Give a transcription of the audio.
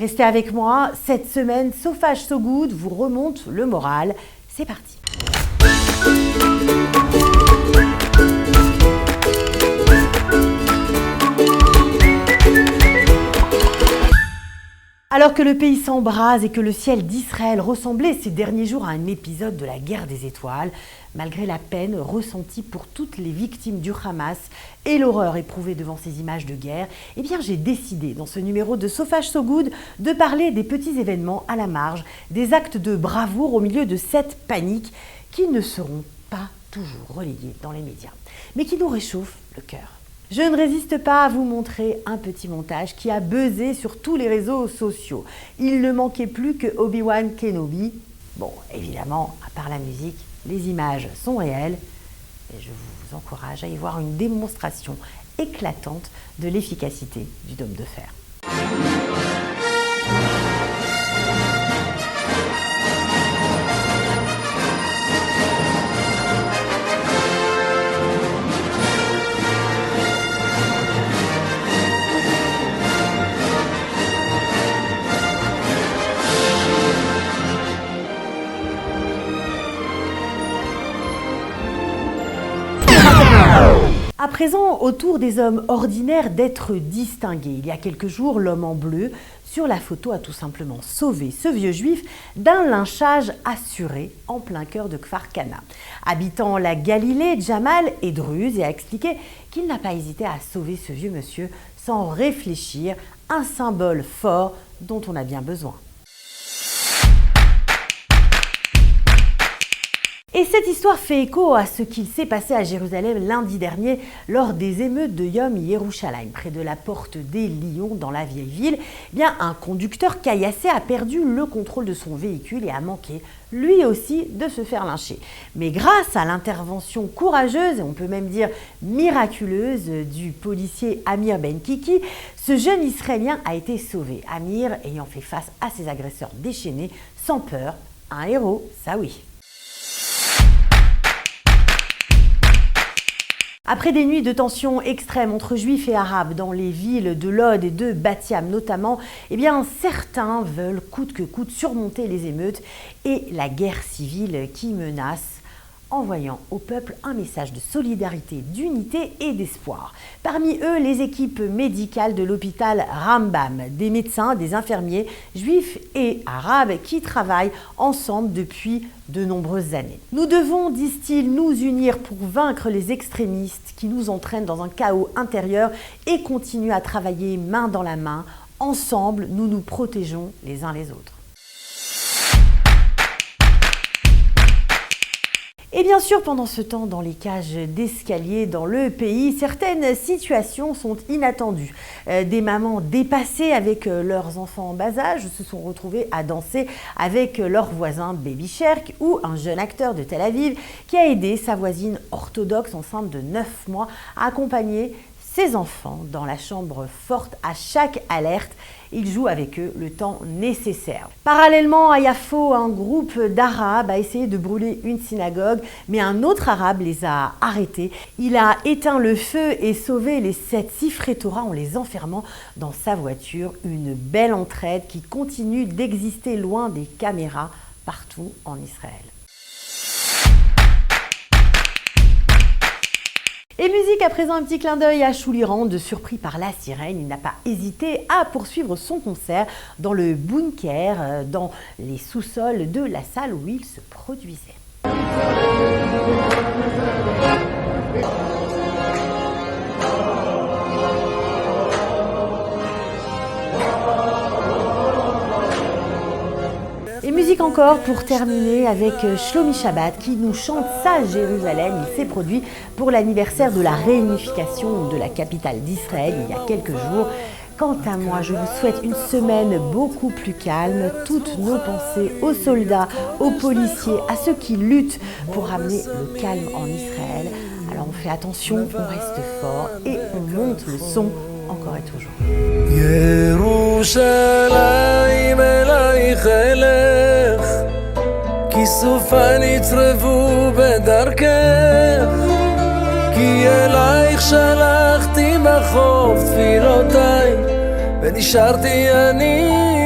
Restez avec moi, cette semaine, So Fâche So Good vous remonte le moral. C'est parti. Alors que le pays s'embrase et que le ciel d'Israël ressemblait ces derniers jours à un épisode de la guerre des étoiles, malgré la peine ressentie pour toutes les victimes du Hamas et l'horreur éprouvée devant ces images de guerre, eh bien j'ai décidé dans ce numéro de So Fâche So Good de parler des petits événements à la marge, des actes de bravoure au milieu de cette panique qui ne seront pas toujours relayés dans les médias, mais qui nous réchauffent le cœur. Je ne résiste pas à vous montrer un petit montage qui a buzzé sur tous les réseaux sociaux. Il ne manquait plus que Obi-Wan Kenobi. Bon, évidemment, à part la musique, les images sont réelles et je vous encourage à y voir une démonstration éclatante de l'efficacité du dôme de fer. À présent, au tour des hommes ordinaires d'être distingués. Il y a quelques jours, l'homme en bleu, sur la photo, a tout simplement sauvé ce vieux juif d'un lynchage assuré en plein cœur de Kfar Kana. Habitant la Galilée, Jamal est druze et a expliqué qu'il n'a pas hésité à sauver ce vieux monsieur sans réfléchir, un symbole fort dont on a bien besoin. Et cette histoire fait écho à ce qu'il s'est passé à Jérusalem lundi dernier lors des émeutes de Yom Yerushalayim, près de la porte des Lions dans la vieille ville. Eh bien, un conducteur caillassé a perdu le contrôle de son véhicule et a manqué, lui aussi, de se faire lyncher. Mais grâce à l'intervention courageuse, et on peut même dire miraculeuse, du policier Amir Ben Kiki, ce jeune Israélien a été sauvé. Amir ayant fait face à ses agresseurs déchaînés sans peur, un héros, ça oui. Après des nuits de tensions extrêmes entre juifs et arabes dans les villes de Lod et de Bat Yam notamment, eh bien certains veulent coûte que coûte surmonter les émeutes et la guerre civile qui menace, envoyant au peuple un message de solidarité, d'unité et d'espoir. Parmi eux, les équipes médicales de l'hôpital Rambam, des médecins, des infirmiers, juifs et arabes qui travaillent ensemble depuis de nombreuses années. Nous devons, disent-ils, nous unir pour vaincre les extrémistes qui nous entraînent dans un chaos intérieur et continuer à travailler main dans la main. Ensemble, nous nous protégeons les uns les autres. Et bien sûr, pendant ce temps, dans les cages d'escalier dans le pays, certaines situations sont inattendues. Des mamans dépassées avec leurs enfants en bas âge se sont retrouvées à danser avec leur voisin Baby Shark ou un jeune acteur de Tel Aviv qui a aidé sa voisine orthodoxe enceinte de 9 mois à accompagner ses enfants dans la chambre forte à chaque alerte. Il joue avec eux le temps nécessaire. Parallèlement, à Yafo, un groupe d'Arabes a essayé de brûler une synagogue, mais un autre Arabe les a arrêtés. Il a éteint le feu et sauvé les 7 Sifrei Torah en les enfermant dans sa voiture. Une belle entraide qui continue d'exister loin des caméras partout en Israël. Et musique, à présent, un petit clin d'œil à Choulirande, surpris par la sirène. Il n'a pas hésité à poursuivre son concert dans le bunker, dans les sous-sols de la salle où il se produisait. Et musique encore pour terminer avec Shlomi Shabbat qui nous chante sa Jérusalem. Il s'est produit pour l'anniversaire de la réunification de la capitale d'Israël il y a quelques jours. Quant à moi, je vous souhaite une semaine beaucoup plus calme. Toutes nos pensées aux soldats, aux policiers, à ceux qui luttent pour ramener le calme en Israël. Alors on fait attention, on reste fort et on monte le son encore et toujours. ירושלים אלייך אלך, כיסופה נצרבו בדרכך, כי אלייך שלחתי מחוף תפילותיי, ונשארתי אני